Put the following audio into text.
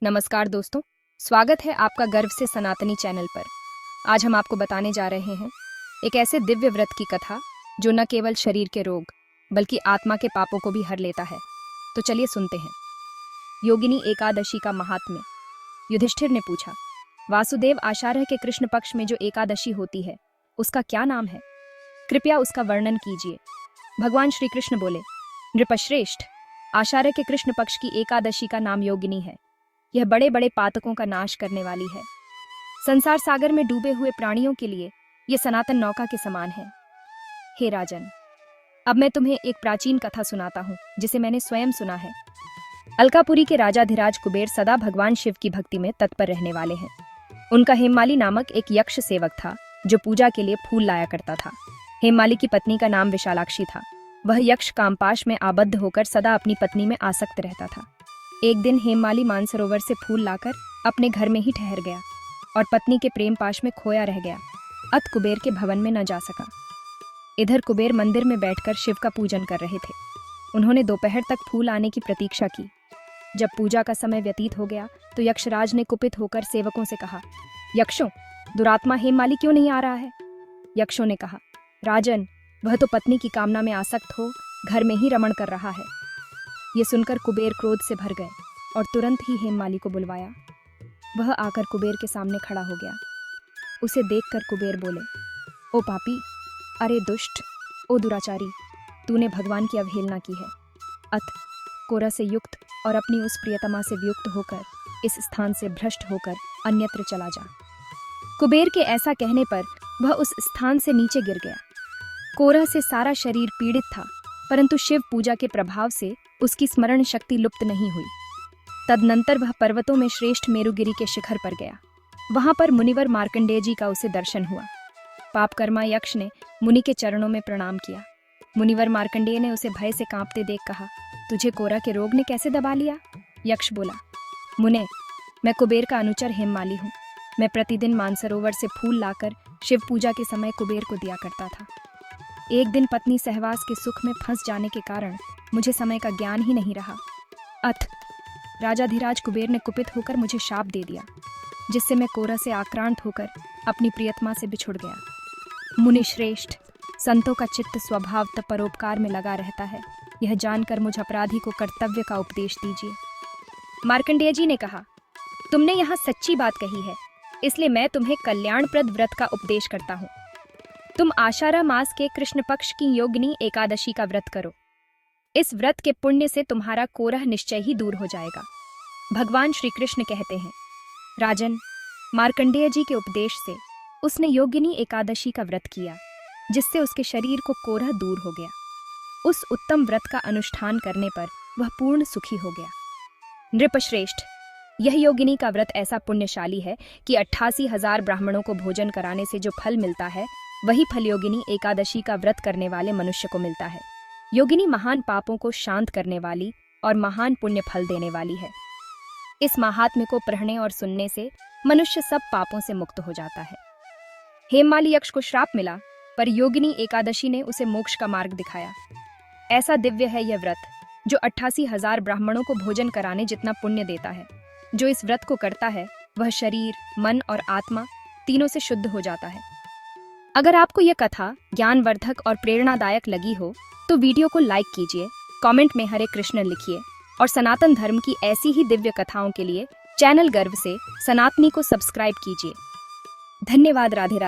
नमस्कार दोस्तों, स्वागत है आपका गर्व से सनातनी चैनल पर। आज हम आपको बताने जा रहे हैं एक ऐसे दिव्य व्रत की कथा जो न केवल शरीर के रोग बल्कि आत्मा के पापों को भी हर लेता है। तो चलिए सुनते हैं। योगिनी एकादशी का महात्म्य। युधिष्ठिर ने पूछा, वासुदेव, आषाढ़ के कृष्ण पक्ष में जो एकादशी होती है उसका क्या नाम है? कृपया उसका वर्णन कीजिए। भगवान श्री कृष्ण बोले, नृपश्रेष्ठ, आषाढ़ के कृष्ण पक्ष की एकादशी का नाम योगिनी है। यह बड़े बड़े पातकों का नाश करने वाली है। संसार सागर में डूबे हुए प्राणियों के लिए यह सनातन नौका के समान है। हे राजन, अब मैं तुम्हें एक प्राचीन कथा सुनाता हूँ जिसे मैंने स्वयं सुना है। अलकापुरी के राजाधिराज कुबेर सदा भगवान शिव की भक्ति में तत्पर रहने वाले हैं। उनका हेममाली नामक एक यक्ष सेवक था जो पूजा के लिए फूल लाया करता था। हेममाली की पत्नी का नाम विशालाक्षी था। वह यक्ष कामपाश में आबद्ध होकर सदा अपनी पत्नी में आसक्त रहता था। एक दिन हेममाली मानसरोवर से फूल लाकर अपने घर में ही ठहर गया और पत्नी के प्रेम पाश में खोया रह गया। अत कुबेर के भवन में न जा सका। इधर कुबेर मंदिर में बैठकर शिव का पूजन कर रहे थे। उन्होंने दोपहर तक फूल आने की प्रतीक्षा की। जब पूजा का समय व्यतीत हो गया तो यक्षराज ने कुपित होकर सेवकों से कहा, यक्षों, दुरात्मा हेममाली क्यों नहीं आ रहा है? यक्षों ने कहा, राजन, वह तो पत्नी की कामना में आसक्त हो घर में ही रमण कर रहा है। ये सुनकर कुबेर क्रोध से भर गए और तुरंत ही हेममाली को बुलवाया। वह आकर कुबेर के सामने खड़ा हो गया। उसे देखकर कुबेर बोले, ओ पापी, अरे दुष्ट, ओ दुराचारी, तूने भगवान की अवहेलना की है। अत कोरा से युक्त और अपनी उस प्रियतमा से वियुक्त होकर इस स्थान से भ्रष्ट होकर अन्यत्र चला जा। कुबेर के ऐसा कहने पर वह उस स्थान से नीचे गिर गया। कोरा से सारा शरीर पीड़ित था, परंतु शिव पूजा के प्रभाव से उसकी स्मरण शक्ति लुप्त नहीं हुई। तदनंतर वह पर्वतों में श्रेष्ठ मेरुगिरी के शिखर पर गया। वहां पर मुनिवर मार्कंडेय जी का उसे दर्शन हुआ। पापकर्मा यक्ष ने मुनि के चरणों में प्रणाम किया। मुनिवर मार्कंडेय ने उसे भय से कांपते देख कहा, तुझे कोरा के रोग ने कैसे दबा लिया? यक्ष बोला, मुने, मैं कुबेर का अनुचर हेममाली हूँ। मैं प्रतिदिन मानसरोवर से फूल लाकर शिव पूजा के समय कुबेर को दिया करता था। एक दिन पत्नी सहवास के सुख में फंस जाने के कारण मुझे समय का ज्ञान ही नहीं रहा। अथ राजाधिराज कुबेर ने कुपित होकर मुझे शाप दे दिया, जिससे मैं कोरा से आक्रांत होकर अपनी प्रियतमा से बिछुड़ गया। मुनि श्रेष्ठ, संतों का चित्त स्वभावतः परोपकार में लगा रहता है। यह जानकर मुझ अपराधी को कर्तव्य का उपदेश दीजिए। मार्कंडेय जी ने कहा, तुमने यहाँ सच्ची बात कही है, इसलिए मैं तुम्हें कल्याणप्रद व्रत का उपदेश करता हूँ। तुम आषाढ़ मास के कृष्ण पक्ष की योगिनी एकादशी का व्रत करो। इस व्रत के पुण्य से तुम्हारा कोरह निश्चय ही दूर हो जाएगा। भगवान श्री कृष्ण कहते हैं, राजन, मार्कंडेय जी के उपदेश से उसने योगिनी एकादशी का व्रत किया, जिससे उसके शरीर को कोरह दूर हो गया। उस उत्तम व्रत का अनुष्ठान करने पर वह पूर्ण सुखी हो गया। नृपश्रेष्ठ, यह योगिनी का व्रत ऐसा पुण्यशाली है कि 88,000 ब्राह्मणों को भोजन कराने से जो फल मिलता है, वही फल योगिनी एकादशी का व्रत करने वाले मनुष्य को मिलता है। योगिनी महान पापों को शांत करने वाली और महान पुण्य फल देने वाली है। इस महात्म्य को पढ़ने और सुनने से मनुष्य सब पापों से मुक्त हो जाता है। हेममाली यक्ष को श्राप मिला, पर योगिनी एकादशी ने उसे मोक्ष का मार्ग दिखाया। ऐसा दिव्य है यह व्रत, जो 88,000 ब्राह्मणों को भोजन कराने जितना पुण्य देता है। जो इस व्रत को करता है वह शरीर, मन और आत्मा तीनों से शुद्ध हो जाता है। अगर आपको यह कथा ज्ञानवर्धक और प्रेरणादायक लगी हो तो वीडियो को लाइक कीजिए, कमेंट में हरे कृष्ण लिखिए और सनातन धर्म की ऐसी ही दिव्य कथाओं के लिए चैनल गर्व से सनातनी को सब्सक्राइब कीजिए। धन्यवाद। राधे राधे।